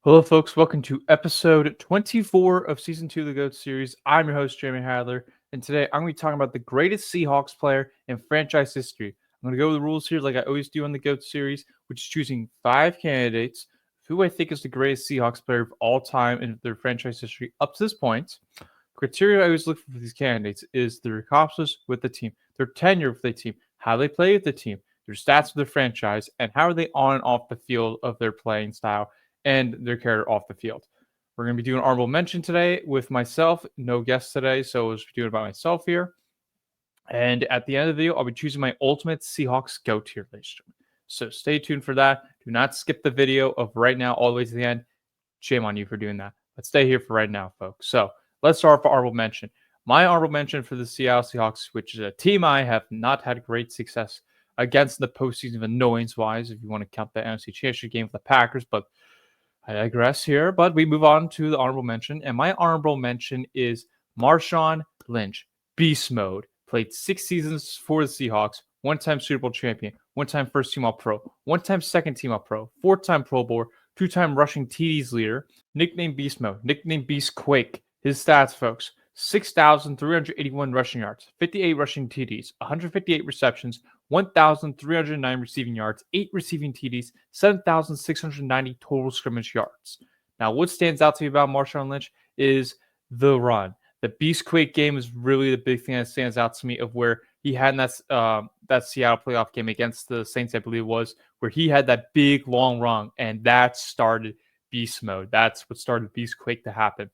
Hello, folks. Welcome to episode 24 of season 2 of the GOAT series. I'm your host, Jeremy Hadler, and today I'm going to be talking about the greatest Seahawks player in franchise history. I'm going to go over the rules here like I always do on the GOAT series, which is choosing 5 candidates who I think is the greatest Seahawks player of all time in their franchise history up to this point. Criteria I always look for these candidates is their accomplishments with the team, their tenure with the team, how they play with the team, their stats with their franchise, and how are they on and off the field of their playing style and their character off the field. We're going to be doing honorable mention today with myself. No guests today, so I'll just be doing it by myself here. And at the end of the video, I'll be choosing my ultimate Seahawks GOAT tier list. So stay tuned for that. Do not skip the video of right now all the way to the end. Shame on you for doing that. But stay here for right now, folks. So let's start with honorable mention. My honorable mention for the Seattle Seahawks, which is a team I have not had great success against in the postseason annoyance-wise, if you want to count the NFC Championship game with the Packers, but I digress here, but we move on to the honorable mention. And my honorable mention is Marshawn Lynch. Beast mode. Played 6 seasons for the Seahawks. 1-time Super Bowl champion. 1-time first team All-Pro. 1-time second team All-Pro. 4-time Pro Bowler. 2-time rushing TDs leader. Nicknamed Beast mode. Nicknamed Beast Quake. His stats, folks. 6,381 rushing yards. 58 rushing TDs. 158 receptions. 1,309 receiving yards, 8 receiving TDs, 7,690 total scrimmage yards. Now, what stands out to me about Marshawn Lynch is the run. The Beastquake game is really the big thing that stands out to me of where he had in that Seattle playoff game against the Saints, I believe it was, where he had that big, long run, and that started Beast mode. That's what started Beastquake to happen.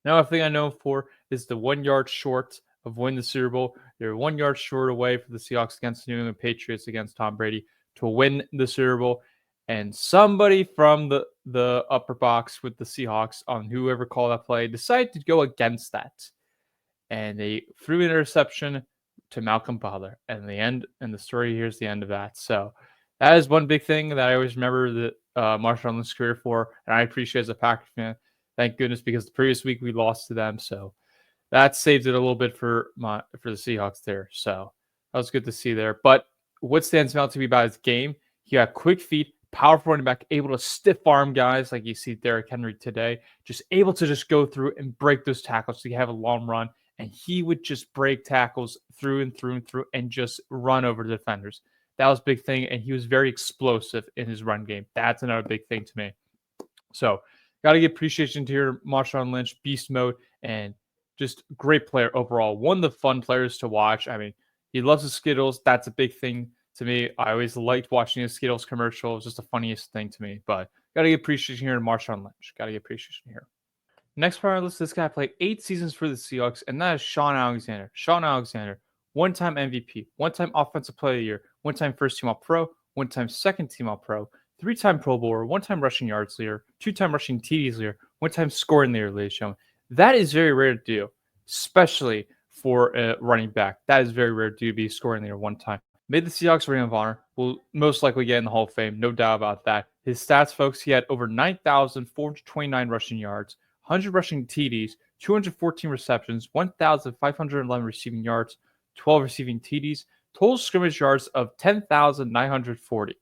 Now, a thing I know for is the 1 yard short of winning the Super Bowl. They're 1 yard short away for the Seahawks against the New England Patriots against Tom Brady to win the Super Bowl. And somebody from the upper box with the Seahawks on whoever called that play decided to go against that. And they threw an interception to Malcolm Butler. And the story here's the end of that. So that is one big thing that I always remember that Marshawn Lynch's career for. And I appreciate as a Packers fan. Thank goodness, because the previous week we lost to them. So that saved it a little bit for the Seahawks there. So that was good to see there. But what stands out to me about his game, he got quick feet, powerful running back, able to stiff arm guys like you see Derrick Henry today, just able to just go through and break those tackles so you have a long run. And he would just break tackles through and through and through and just run over the defenders. That was a big thing. And he was very explosive in his run game. That's another big thing to me. So got to give appreciation to your Marshawn Lynch, beast mode, and just great player overall. One of the fun players to watch. I mean, he loves the Skittles. That's a big thing to me. I always liked watching his Skittles commercial. It's just the funniest thing to me. But got to give appreciation here to Marshawn Lynch. Got to give appreciation here. Next part on our list, this guy played 8 seasons for the Seahawks, and that is Shaun Alexander. Shaun Alexander, 1-time MVP, 1-time Offensive Player of the Year, 1-time First Team All-Pro, 1-time Second Team All-Pro, 3-time Pro Bowler, 1-time rushing yards leader, 2-time rushing TDs leader, 1-time scoring leader, ladies and gentlemen. That is very rare to do, especially for a running back. That is very rare to be scoring leader 1 time. Made the Seahawks Ring of Honor. Will most likely get in the Hall of Fame, no doubt about that. His stats, folks, he had over 9,429 rushing yards, 100 rushing TDs, 214 receptions, 1,511 receiving yards, 12 receiving TDs, total scrimmage yards of 10,940.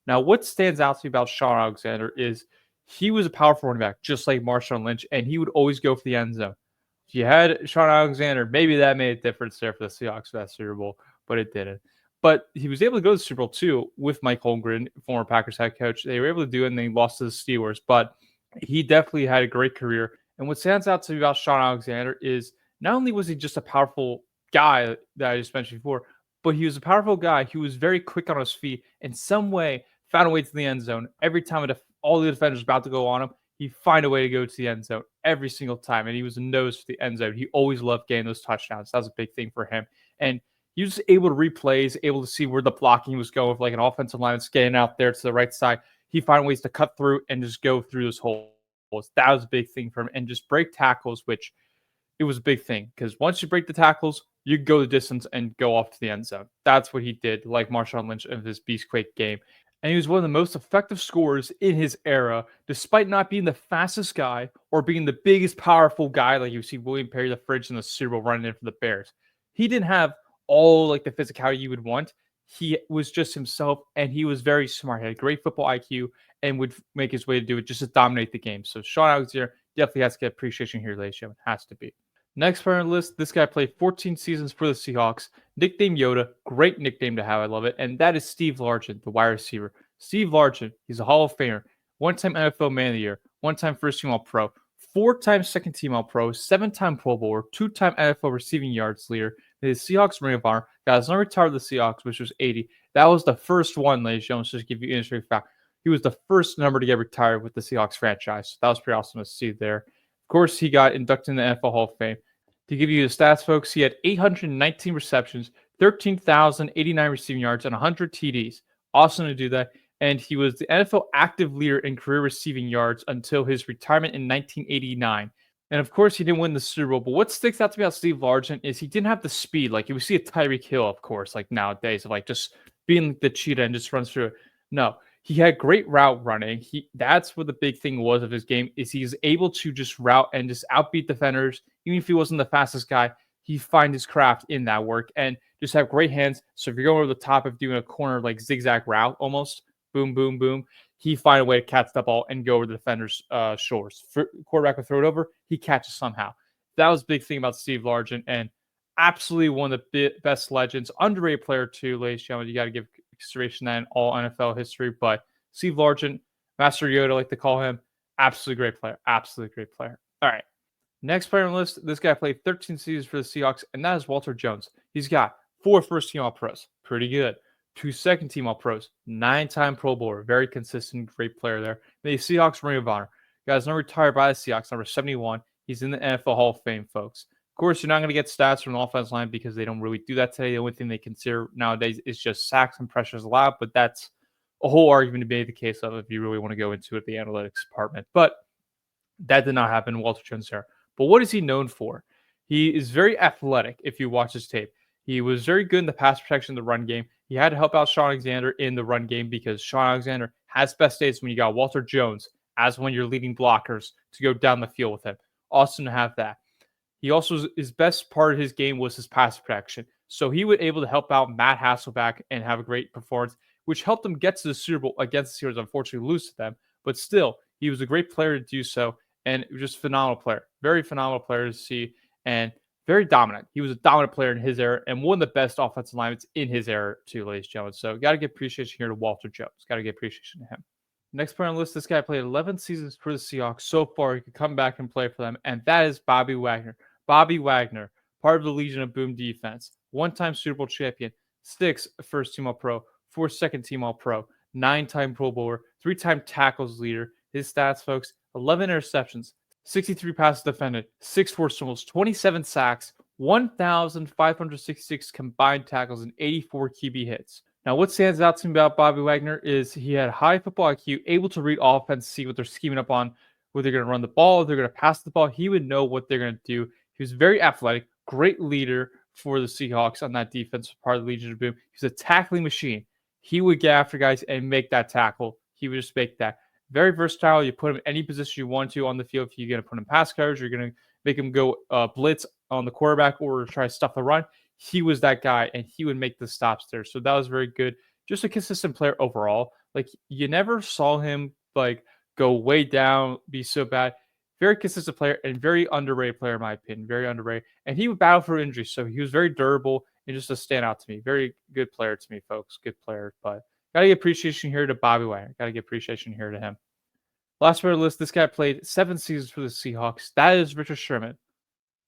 Now, what stands out to me about Shaun Alexander is he was a powerful running back, just like Marshawn Lynch, and he would always go for the end zone. If you had Shaun Alexander, maybe that made a difference there for the Seahawks for that Super Bowl, but it didn't. But he was able to go to the Super Bowl, too, with Mike Holmgren, former Packers head coach. They were able to do it, and they lost to the Steelers, but he definitely had a great career. And what stands out to me about Shaun Alexander is not only was he just a powerful guy that I just mentioned before, but he was a powerful guy. He was very quick on his feet. In some way, found a way to the end zone. Every time all the defenders were about to go on him, he'd find a way to go to the end zone every single time. And he was a nose for the end zone. He always loved getting those touchdowns. That was a big thing for him. And he was able to replays, able to see where the blocking was going with like an offensive line getting out there to the right side. He found ways to cut through and just go through those holes. That was a big thing for him. And just break tackles, which it was a big thing. Because once you break the tackles, you go the distance and go off to the end zone. That's what he did, like Marshawn Lynch in this Beastquake game. And he was one of the most effective scorers in his era, despite not being the fastest guy or being the biggest, powerful guy like you see William Perry the Fridge in the Super Bowl running in for the Bears. He didn't have all like the physicality you would want. he was just himself, and he was very smart. He had great football IQ and would make his way to do it just to dominate the game. So Sean Alexander definitely has to get appreciation here, ladies and gentlemen. Has to be. Next player on the list, this guy played 14 seasons for the Seahawks. Nickname Yoda, great nickname to have. I love it. And that is Steve Largent, the wide receiver. Steve Largent, he's a Hall of Famer, one-time NFL Man of the Year, one-time first-team All-Pro, four-time second-team All-Pro, seven-time Pro Bowler, two-time NFL receiving yards leader. The Seahawks Ring of Honor. Got his number retired with the Seahawks, which was 80. That was the first one, ladies and gentlemen. Just to give you an interesting fact. He was the first number to get retired with the Seahawks franchise. So that was pretty awesome to see there. Of course, he got inducted in the NFL Hall of Fame. To give you the stats, folks, he had 819 receptions, 13,089 receiving yards, and 100 TDs. Awesome to do that. And he was the NFL active leader in career receiving yards until his retirement in 1989. And of course, he didn't win the Super Bowl. But what sticks out to me about Steve Largent is he didn't have the speed. Like, you would see a Tyreek Hill, of course, like nowadays, of like just being the cheetah and just runs through it. No, he had great route running. That's what the big thing was of his game, is he's able to just route and just outbeat defenders. Even if he wasn't the fastest guy, he find his craft in that work and just have great hands. So if you're going over the top of doing a corner like zigzag route almost, boom, boom, boom, he find a way to catch the ball and go over the defender's shoulders. Quarterback would throw it over, he catches somehow. That was a big thing about Steve Largent, and absolutely one of the best legends. Underrated player too, ladies and gentlemen. You got to give consideration that in all NFL history. But Steve Largent, Master Yoda, I like to call him, absolutely great player. Absolutely great player. All right. Next player on the list, this guy played 13 seasons for the Seahawks, and that is Walter Jones. He's got 4 first-team All-Pros. Pretty good. 2 second-team All-Pros. 9-time Pro Bowler. Very consistent, great player there. The Seahawks Ring of Honor. Guy's not retired by the Seahawks, number 71. He's in the NFL Hall of Fame, folks. Of course, you're not going to get stats from the offensive line because they don't really do that today. The only thing they consider nowadays is just sacks and pressures allowed, but that's a whole argument to be the case of if you really want to go into it, the analytics department. But that did not happen in Walter Jones there. But what is he known for? He is very athletic if you watch his tape. He was very good in the pass protection, the run game. He had to help out Sean Alexander in the run game because Sean Alexander has best days when you got Walter Jones as one of your leading blockers to go down the field with him. Awesome to have that. He also, his best part of his game was his pass protection. So he was able to help out Matt Hasselbeck and have a great performance, which helped him get to the Super Bowl against the Steelers, unfortunately lose to them. But still, he was a great player to do so, and just phenomenal player. Very phenomenal player to see, and very dominant. He was a dominant player in his era, and one of the best offensive linemen in his era too, ladies and gentlemen. So got to give appreciation here to Walter Jones. Got to give appreciation to him. Next player on the list, this guy played 11 seasons for the Seahawks. So far, he could come back and play for them, and that is Bobby Wagner. Bobby Wagner, part of the Legion of Boom defense, one-time Super Bowl champion, 6 first-team All-Pro, 4 second-team All-Pro, 9-time Pro Bowler, 3-time tackles leader. His stats, folks, 11 interceptions, 63 passes defended, 6 forced fumbles, 27 sacks, 1,566 combined tackles, and 84 QB hits. Now, what stands out to me about Bobby Wagner is he had high football IQ, able to read offense, see what they're scheming up on, whether they're going to run the ball, they're going to pass the ball. He would know what they're going to do. He was very athletic, great leader for the Seahawks on that defense, part of the Legion of Boom. He's a tackling machine. He would get after guys and make that tackle. He would just make that. Very versatile. You put him in any position you want to on the field. If you're going to put him in pass coverage, you're going to make him go blitz on the quarterback or try to stuff the run. He was that guy, and he would make the stops there. So that was very good. Just a consistent player overall. Like, you never saw him like go way down, be so bad. Very consistent player and very underrated player, in my opinion. Very underrated. And he would battle for injury, so he was very durable and just a standout to me. Very good player to me, folks. Good player. But got to give appreciation here to Bobby Wagner. Got to give appreciation here to him. Last player on the list, this guy played 7 seasons for the Seahawks. That is Richard Sherman.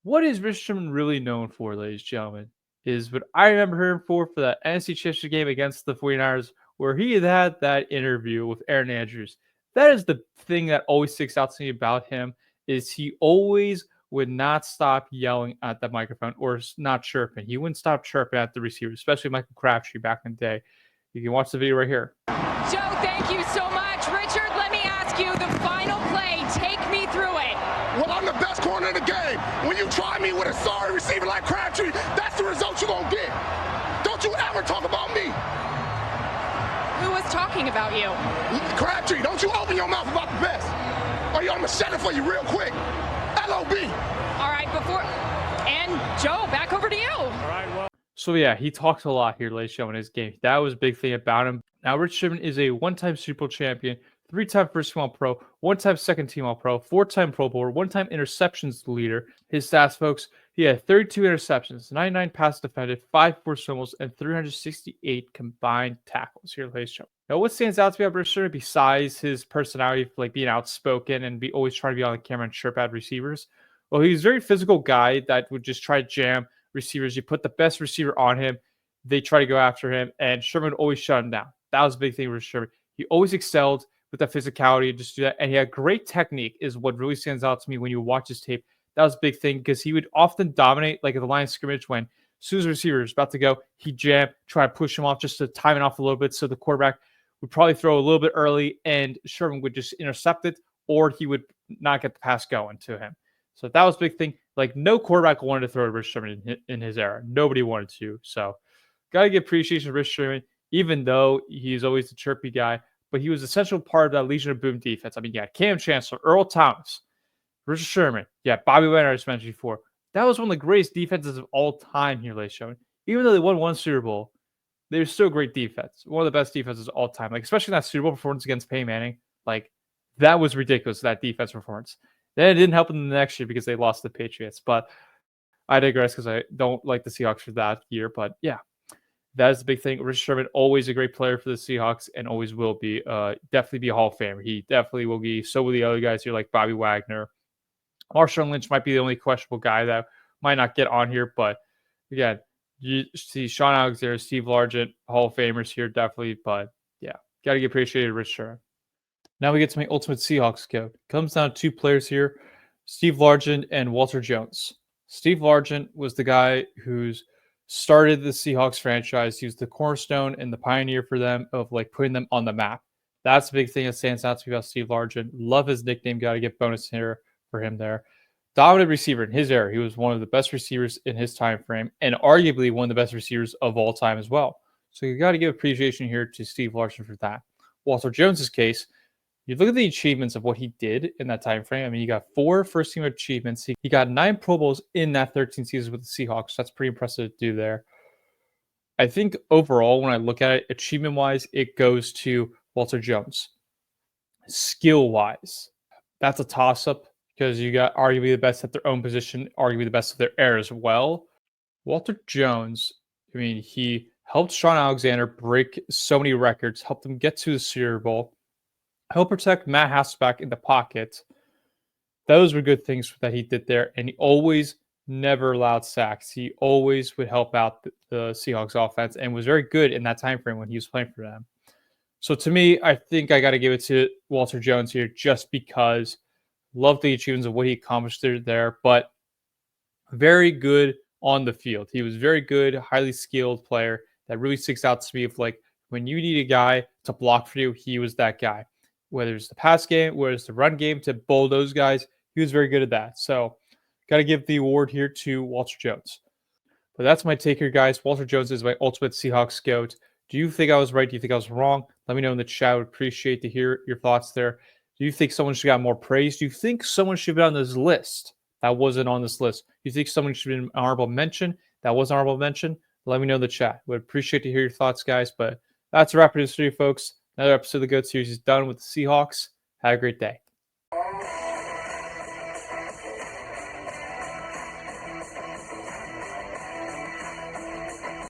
What is Richard Sherman really known for, ladies and gentlemen, is what I remember him for that NFC Championship game against the 49ers, where he had that interview with Aaron Andrews. That is the thing that always sticks out to me about him, is he always would not stop yelling at the microphone or not chirping. He wouldn't stop chirping at the receiver, especially Michael Crabtree back in the day. You can watch the video right here. Joe, thank you so much. Richard, let me ask you the final play. Take me through it. Well, I'm the best corner in the game. When you try me with a sorry receiver like Crabtree, that's the result you're going to get. Don't you ever talk about me. Who was talking about you? Crabtree, don't you open your mouth about the best. Or I'm going to shut it for you real quick. LOB. All right, and Joe, back over to you. So So yeah, he talks a lot here, late show in his game. That was a big thing about him. Now, Rich Sherman is a one-time Super Bowl champion, three-time first team All-Pro, one-time second team All-Pro, four-time Pro Bowler, one-time interceptions leader. His stats, folks, he had 32 interceptions, 99 pass defended, 5 forced fumbles, and 368 combined tackles here, ladies and gentlemen. Now, what stands out to me about Rich Sherman besides his personality, like being outspoken and be always trying to be on the camera and chirp at receivers? Well, he's a very physical guy that would just try to jam receivers. You put the best receiver on him, they try to go after him, and Sherman always shut him down. That was a big thing with Sherman. He always excelled with that physicality, just do that, and he had great technique is what really stands out to me when you watch his tape. That was a big thing because he would often dominate, like at the line of scrimmage, when as soon as the receiver was about to go, he'd jam, try to push him off just to time it off a little bit, so the quarterback would probably throw a little bit early, and Sherman would just intercept it, or he would not get the pass going to him. So that was a big thing. Like, no quarterback wanted to throw to Rich Sherman in his era. Nobody wanted to. So, got to give appreciation to Rich Sherman, even though he's always the chirpy guy. But he was an essential part of that Legion of Boom defense. I mean, yeah, Cam Chancellor, Earl Thomas, Rich Sherman. Yeah, Bobby Wagner, I just mentioned before. That was one of the greatest defenses of all time here, ladies and gentlemen. Even though they won one Super Bowl, they were still a great defense. One of the best defenses of all time. Like, especially that Super Bowl performance against Peyton Manning. Like, that was ridiculous, that defense performance. Then it didn't help them the next year because they lost the Patriots. But I digress because I don't like the Seahawks for that year. But yeah, that is the big thing. Rich Sherman, always a great player for the Seahawks and always will be. Definitely be a Hall of Famer. He definitely will be. So will the other guys here like Bobby Wagner. Marshawn Lynch might be the only questionable guy that might not get on here. But again, you see Sean Alexander, Steve Largent, Hall of Famers here definitely. But yeah, got to get appreciated, Rich Sherman. Now we get to my ultimate Seahawks code. Comes down to two players here, Steve Largent and Walter Jones. Steve Largent was the guy who's started the Seahawks franchise. He was the cornerstone and the pioneer for them of like putting them on the map. That's a big thing that stands out to me about Steve Largent. Love his nickname. Got to get bonus here for him there. Dominant receiver in his era. He was one of the best receivers in his time frame and arguably one of the best receivers of all time as well. So you got to give appreciation here to Steve Largent for that. Walter Jones's case, you look at the achievements of what he did in that time frame. I mean, he got 4 first-team achievements. He got 9 Pro Bowls in that 13 seasons with the Seahawks. That's pretty impressive to do there. I think overall, when I look at it, achievement-wise, it goes to Walter Jones. Skill-wise, that's a toss-up because you got arguably the best at their own position, arguably the best of their era as well. Walter Jones, I mean, he helped Sean Alexander break so many records, helped them get to the Super Bowl. Help protect Matt Hasselbeck in the pocket. Those were good things that he did there. And he always never allowed sacks. He always would help out the Seahawks offense and was very good in that time frame when he was playing for them. So to me, I think I got to give it to Walter Jones here just because love the achievements of what he accomplished there, but very good on the field. He was very good, highly skilled player that really sticks out to me of like when you need a guy to block for you, he was that guy. Whether it's the pass game, whether it's the run game to bulldoze guys, he was very good at that. So, got to give the award here to Walter Jones. But that's my take here, guys. Walter Jones is my ultimate Seahawks GOAT. Do you think I was right? Do you think I was wrong? Let me know in the chat. I would appreciate to hear your thoughts there. Do you think someone should have got more praise? Do you think someone should be on this list that wasn't on this list? Do you think someone should be an honorable mention that was an honorable mention? Let me know in the chat. Would appreciate to hear your thoughts, guys. But that's a wrap for this video, folks. Another episode of the GOAT series is done with the Seahawks. Have a great day.